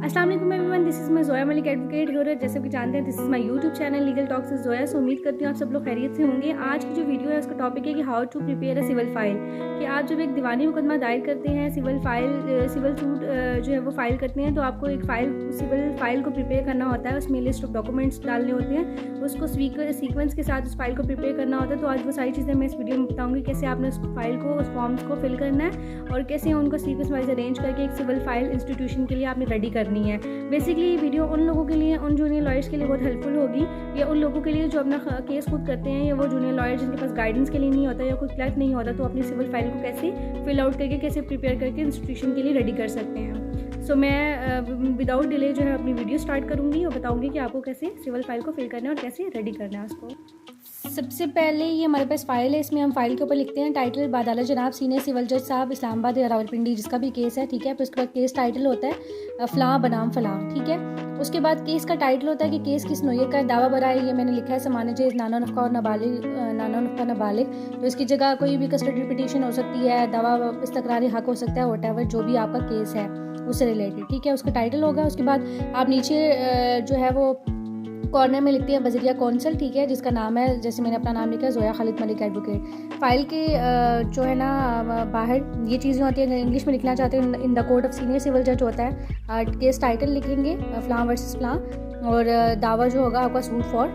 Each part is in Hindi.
अस्सलाम वालेकुम everyone, this is my Zoya Malik advocate here. जैसे कि जानते हैं this is my YouTube channel legal talks with Zoya. So उम्मीद करती हूँ आप सब लोग खैरियत से होंगे। आज की जो वीडियो है उसका टॉपिक है कि how to prepare a civil file. कि आप जब एक दीवानी मुकदमा दायर करते हैं, सिविल सूट जो है वो फाइल करते हैं, तो आपको एक सिविल फाइल को प्रिपेयर करना होता है। उसमें लिस्ट ऑफ डॉक्यूमेंट्स डालने होते हैं, उसको सीक्वेंस के साथ उस फाइल को प्रिपेयर करना होता है। तो आज वो सारी चीज़ें मैं इस वीडियो में बताऊँगी, कैसे आपने उस फाइल को, उस फॉर्म्स को फिल करना है और कैसे उनको सीक्वेंस वाइज अरेंज करके एक सिविल फाइल इंस्टीट्यूशन के लिए आपने रेडी करनी है। बेसिकली ये वीडियो उन लोगों के लिए, उन जूनियर लॉयर्स के लिए बहुत हेल्पफुल होगी, या उन लोगों के लिए जो अपना केस खुद करते हैं, या वो जूनियर लॉयर जिनके पास गाइडेंस के लिए नहीं होता या कोई क्लर्क नहीं होता, तो अपनी सिविल फाइल को कैसे फिल आउट करके, कैसे प्रिपेयर करके इंस्टीट्यूशन के लिए रेडी कर सकते हैं। सो मैं विदाउट डिले जो है अपनी वीडियो स्टार्ट करूँगी और बताऊँगी कि आपको कैसे सिविल फाइल को फिल करना है और कैसे रेडी करना है उसको। सबसे पहले ये हमारे पास फाइल है, इसमें हम फाइल के ऊपर लिखते हैं टाइटल बादाला जनाब सीनियर सिविल जज साहब इस्लामाबाद या रावलपिंडी, जिसका भी केस है, ठीक है। फिर उसके बाद केस टाइटल होता है फ़लाँ बनाम फ़लाँ, ठीक है। उसके बाद केस का टाइटल होता है कि केस किस नौयत का दावा बराए, ये मैंने लिखा है समाने जेज नानो नफ़ा और नाबालिग। तो इसकी जगह कोई भी कस्टडी पिटीशन हो सकती है, दावा इस्तकरारी हक हो सकता है, व्हाटएवर जो भी आपका केस है उससे रिलेटेड, ठीक है। उसका टाइटल होगा। उसके बाद आप नीचे जो है वो कॉर्नर में लिखते हैं बजरिया कौंसल, ठीक है, जिसका नाम है, जैसे मैंने अपना नाम लिखा है, जोया खालिद मलिक एडवोकेट। फाइल के जो है ना बाहर ये चीज़ें होती हैं, इंग्लिश में लिखना चाहते हैं in the court of senior civil जज होता है। केस टाइटल लिखेंगे फ़लाँ वर्सेस फ़लाँ, और दावा जो होगा आपका सूट फॉर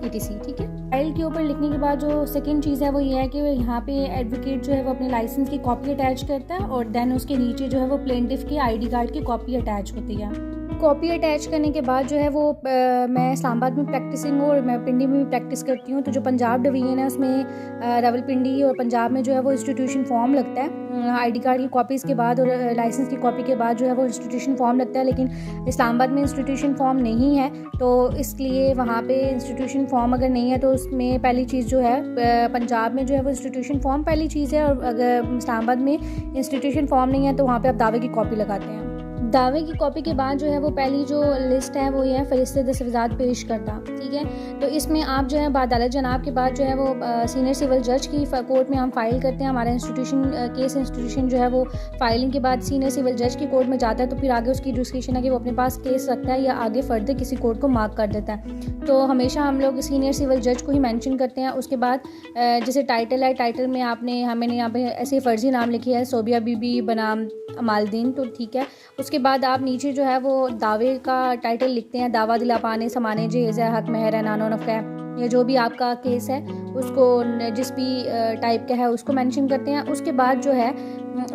ETC, ठीक है। फाइल के ऊपर लिखने के बाद जो सेकंड चीज़ है वो ये है कि यहाँ पे एडवोकेट जो है वो अपने लाइसेंस की कॉपी अटैच करता है, और देन उसके नीचे जो है वो प्लेंटिफ की ID कार्ड की कॉपी अटैच होती है। कॉपी अटैच करने के बाद जो है वो मैं इस्लामाबाद में प्रैक्टिसिंग हूँ और मैं पिंडी में भी प्रैक्टिस करती हूँ। तो जो पंजाब डिवीज़न है उसमें रावलपिंडी और पंजाब में जो है वो इंस्टीट्यूशन फॉर्म लगता है ID कार्ड की कॉपीज़ के बाद, और लाइसेंस की कॉपी के बाद जो है वो इंस्टीट्यूशन फॉर्म लगता है। लेकिन इस्लामाबाद में इंस्टीट्यूशन फॉर्म नहीं है, तो इसलिए वहाँ पे इंस्टीट्यूशन फॉर्म अगर नहीं है तो उसमें पहली चीज़ जो है, पंजाब में जो है वो इंस्टीट्यूशन फॉर्म पहली चीज़ है, और अगर इस्लामाबाद में इंस्टीट्यूशन फॉर्म नहीं है तो वहाँ पर आप दावे की कॉपी लगाते हैं। दावे की कॉपी के बाद जो है वो पहली जो लिस्ट है वो ये है फरिश्ते दस्तावेज़ात पेश करता, ठीक है। तो इसमें आप जो है बादालत जनाब के बाद जो है वो सीनियर सिविल जज की कोर्ट में हम फाइल करते हैं। हमारा केस इंस्टीट्यूशन जो है वो फाइलिंग के बाद सीनियर सिविल जज की कोर्ट में जाता है, तो फिर आगे उसकी डिस्क्रिप्शन है कि वो अपने पास केस रखता है या आगे फर्दर किसी कोर्ट को मार्क कर देता है। तो हमेशा हम लोग सीनियर सिविल जज को ही मैंशन करते हैं। उसके बाद जैसे टाइटल है, टाइटल में मैंने यहाँ पे ऐसे फ़र्जी नाम लिखी है सोबिया बीबी बनाम अमालदीन, तो ठीक है। उसके बाद आप नीचे जो है वो दावे का टाइटल लिखते हैं, दावा दिला पाने समाने जेज़ है हक महर है नानो नफ़ा है, या जो भी आपका केस है उसको जिस भी टाइप का है उसको मेंशन करते हैं। उसके बाद जो है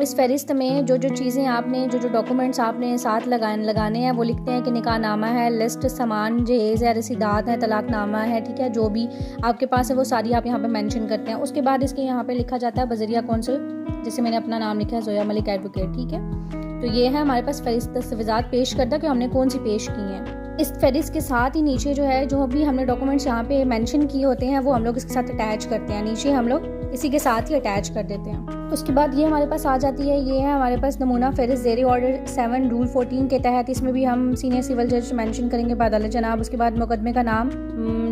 इस फहरिस्त में जो चीज़ें आपने, जो डॉक्यूमेंट्स आपने साथ लगाने हैं वो लिखते हैं कि निकाहनामा है, लिस्ट सामान जेज़ है, रसीदात है, तलाकनामा है, ठीक है, जो भी आपके पास है वो सारी आप यहाँ पे मेंशन करते हैं। उसके बाद इसके यहाँ पे लिखा जाता है बजरिया कौंसल, जैसे मैंने अपना नाम लिखा है जोया मलिक एडवोकेट, ठीक है। तो ये है हमारे पास फहरिस्त दस्तावेज़ात पेश करता कि हमने कौन सी पेश की हैं। इस फहरिस्त के साथ ही नीचे जो है जो भी हमने डॉक्यूमेंट्स यहाँ पे मेंशन किए होते हैं वो हम लोग इसके साथ अटैच करते हैं, नीचे हम लोग इसी के साथ ही अटैच कर देते हैं। उसके बाद ये हमारे पास आ जाती है, ये है हमारे पास नमूना फहरिस्त ज़ेरे ऑर्डर 7 रूल 14 के तहत। इसमें भी हम सीनियर सिविल जज मेंशन करेंगे बादालत जनाब। उसके बाद मुकदमे का नाम,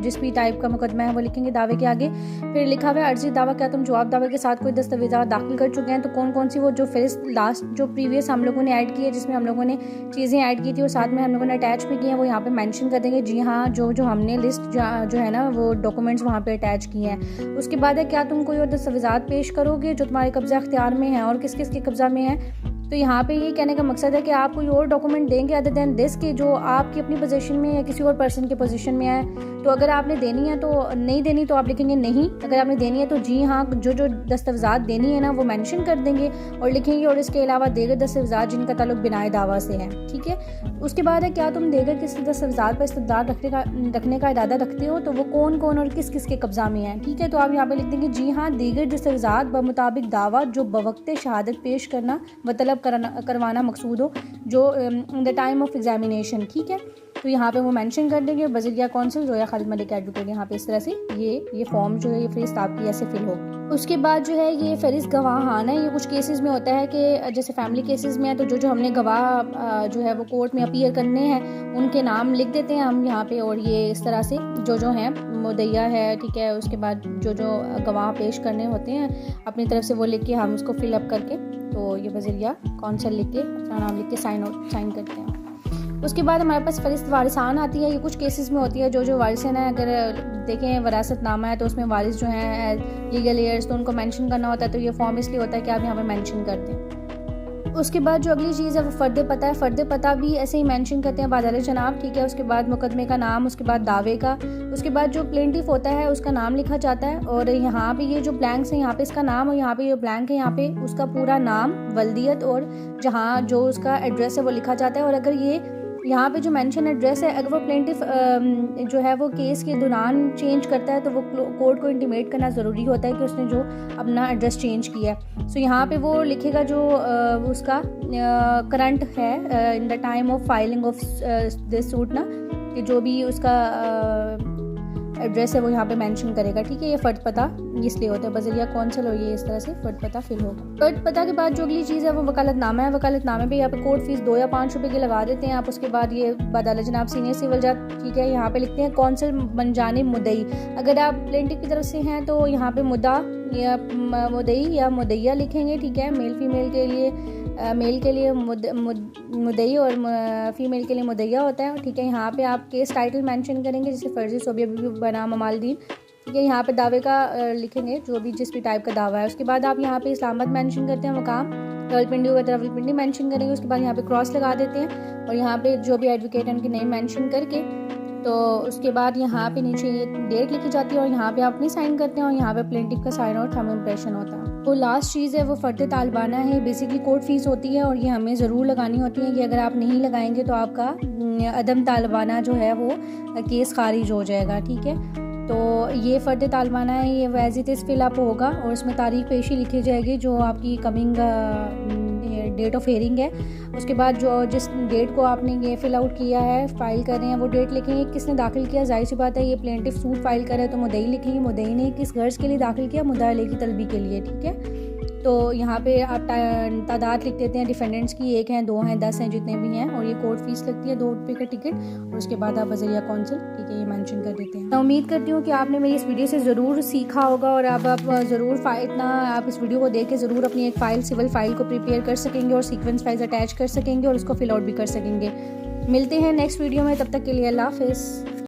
जिस भी टाइप का मुकदमा है वो लिखेंगे दावे के आगे। फिर लिखा हुआ है अर्जी दावा, क्या तुम जवाब दावे के साथ कोई दस्तावेज़ात दाखिल कर चुके हैं। तो कौन सी वो जो फहरिस्त लास्ट जो प्रीवियस हम लोगों ने ऐड की है, जिसमें हम लोगों ने चीज़ें ऐड की थी और साथ में हम लोगों ने अटैच भी की हैं, वो यहाँ पे मेंशन कर देंगे। जी हाँ, जो हमने लिस्ट जो है ना वो डॉक्यूमेंट्स वहाँ पे अटैच किए हैं। उसके बाद है क्या तुम कोई और दस्तावेज़ात पेश करोगे जो तुम्हारे कब्ज़ा अख्तियार में है, और किस किस के कब्ज़ा में है। तो यहाँ पे ये कहने का मकसद है कि आप कोई और डॉक्यूमेंट देंगे अदर देन दिस के जो आपकी अपनी पोजीशन में या किसी और पर्सन के पोजीशन में है। तो अगर आपने देनी है तो नहीं देनी तो आप लिखेंगे नहीं, अगर आपने देनी है तो जी हाँ, जो दस्तावेज़ात देनी है ना वो मेंशन कर देंगे और लिखेंगे, और इसके अलावा देगर दस्तावेज़ात जिनका ताल्लुक बिनाए दावा से है, ठीक है। उसके बाद है क्या तुम देगर किसी दस्तावेज़ात पर इस्तदाद रखने का इरादा रखते हो, तो वो कौन और किस किस के कब्जा में है, ठीक है। तो आप यहाँ पे लिख देंगे जी हाँ, दीगर दस्तावेज़ात बमुताबिक दावा जो बवक्त शहादत पेश करना व तलब करवाना मकसूद हो, जो in the time of examination, ठीक है। तो यहाँ पे वो मेंशन कर देंगे बजरिया कौंसल जोया खालिद मलिक एडवोकेट। यहाँ पे इस तरह से ये फॉर्म जो है ये फहरिस्त आपकी ऐसे फिल हो। उसके बाद जो है ये फहरिस्त गवाहाना है। ये कुछ केसेस में होता है कि जैसे फैमिली केसेस में है तो जो हमने गवाह जो है वो कोर्ट में अपीयर करने हैं उनके नाम लिख देते हैं हम यहाँ पे, और ये इस तरह से जो हैं मुद्दइया है, ठीक है। उसके बाद जो गवाह पेश करने होते हैं अपनी तरफ से वो लिख के हम उसको फिल अप करके, तो ये बजरिया कौंसल लिख के अपना नाम लिख के साइन करते हैं। उसके बाद हमारे पास फ़रिस्त वारिसान आती है। ये कुछ केसेस में होती है जो वारिसन है, अगर देखें वरासतनामा है तो उसमें वारिस जो हैं लीगल एयर्स, तो उनको मेंशन करना होता है, तो ये फॉर्म इसलिए होता है कि आप यहाँ पे मेंशन कर दें। उसके बाद जो अगली चीज़ है वो फ़र्द पता है। फ़र्द पता भी ऐसे ही मेंशन करते हैं बादल जनाब, ठीक है। उसके बाद मुकदमे का नाम, उसके बाद दावे का, उसके बाद जो प्लेंटिफ होता है उसका नाम लिखा जाता है। और यहाँ पे ये जो ब्लैंक्स है यहाँ पे इसका नाम, और यहाँ पे जो ब्लैंक है यहाँ पे उसका पूरा नाम, वल्दियत और जहाँ जो उसका एड्रेस है वो लिखा जाता है। और अगर ये यहाँ पे जो मेंशन एड्रेस है, अगर वो प्लेंटिफ जो है वो केस के दौरान चेंज करता है तो वो कोर्ट को इंटीमेट करना ज़रूरी होता है कि उसने जो अपना एड्रेस चेंज किया है। सो यहाँ पे वो लिखेगा जो उसका करंट है in the time of filing of this suit ना, कि जो भी उसका एड्रेस है वो यहाँ पे मेंशन करेगा, ठीक है। ये फ़र्द पता इसलिए होता है बज़रिया कौंसल, और ये इस तरह से फ़र्द पता फिल होगा। फ़र्द पता के बाद जो अगली चीज़ है वो वकालतनामा है। वकालतनामे पे यहाँ पे कोर्ट फीस 2 या 5 रुपये की लगा देते हैं आप। उसके बाद ये बादाला जनाब सीनियर सिविल जज, ठीक है, यहाँ पे लिखते हैं कौंसल बनजानिब मुद्दई। अगर आप प्लेंटिफ की तरफ से हैं तो यहाँ पे मुद्दा या मुद्दई या मुद्दैया लिखेंगे, ठीक है। मेल फीमेल के लिए मेल के लिए मुद्दई और फीमेल के लिए मुद्दैया होता है, ठीक है। यहाँ पे आप केस टाइटल मेंशन करेंगे, जैसे फ़र्जी सोबिया बनाम अमालदीन, ठीक है। यहाँ पे दावे का लिखेंगे जो भी जिस भी टाइप का दावा है। उसके बाद आप यहाँ पे इस्लामाबाद मेंशन करते हैं, मकाम रावलपिंडी होगा तो रावलपिंडी मेंशन करेंगे। उसके बाद यहाँ पे क्रॉस लगा देते हैं और यहाँ पे जो भी एडवोकेट है उनके नेम मेंशन करके, तो उसके बाद यहाँ पे नीचे ये डेट लिखी जाती है और यहाँ पे आप अपनी साइन करते हैं और यहाँ पे प्लेंटिफ का साइन और थंब इम्प्रेशन होता है। तो लास्ट चीज़ है वो फ़र्द तालिबाना है। बेसिकली कोर्ट फीस होती है और ये हमें ज़रूर लगानी होती है कि अगर आप नहीं लगाएंगे तो आपका अदम तालिबाना जो है वो केस खारिज हो जाएगा, ठीक है। तो ये फ़र्द तालिबाना है, ये वैज़ इस फिलअप होगा और इसमें तारीख पेशी लिखी जाएगी जो आपकी कमिंग डेट ऑफ हेयरिंग है। उसके बाद जो जिस डेट को आपने ये फिल आउट किया है, फाइल कर रहे हैं, वो डेट लिखेंगे। किसने दाखिल किया, जाहिर सी बात है ये प्लेंटिफ सूट फाइल करे तो मुद्दई लिखेंगे, मुद्दई ने किस गर्ज के लिए दाखिल किया, मुद्दा अली की तलबी के लिए, ठीक है। तो यहाँ पे आप तादाद लिख देते हैं डिफेंडेंट्स की, 1 हैं 2 हैं 10 हैं जितने भी हैं, और ये कोर्ट फीस लगती है 2 रुपये का टिकट, और उसके बाद आप बज़रिया कौंसल, ठीक है, ये मेंशन कर देते हैं। मैं उम्मीद करती हूँ कि आपने मेरी इस वीडियो से ज़रूर सीखा होगा और अब आप ज़रूर इतना आप इस वीडियो को देख के ज़रूर अपनी एक फ़ाइल, सिविल फ़ाइल को प्रिपेयर कर सकेंगे और सीक्वेंस फाइल्स अटैच कर सकेंगे और उसको फिल आउट भी कर सकेंगे। मिलते हैं नेक्स्ट वीडियो में, तब तक के लिए अल्लाह हाफ़िज़।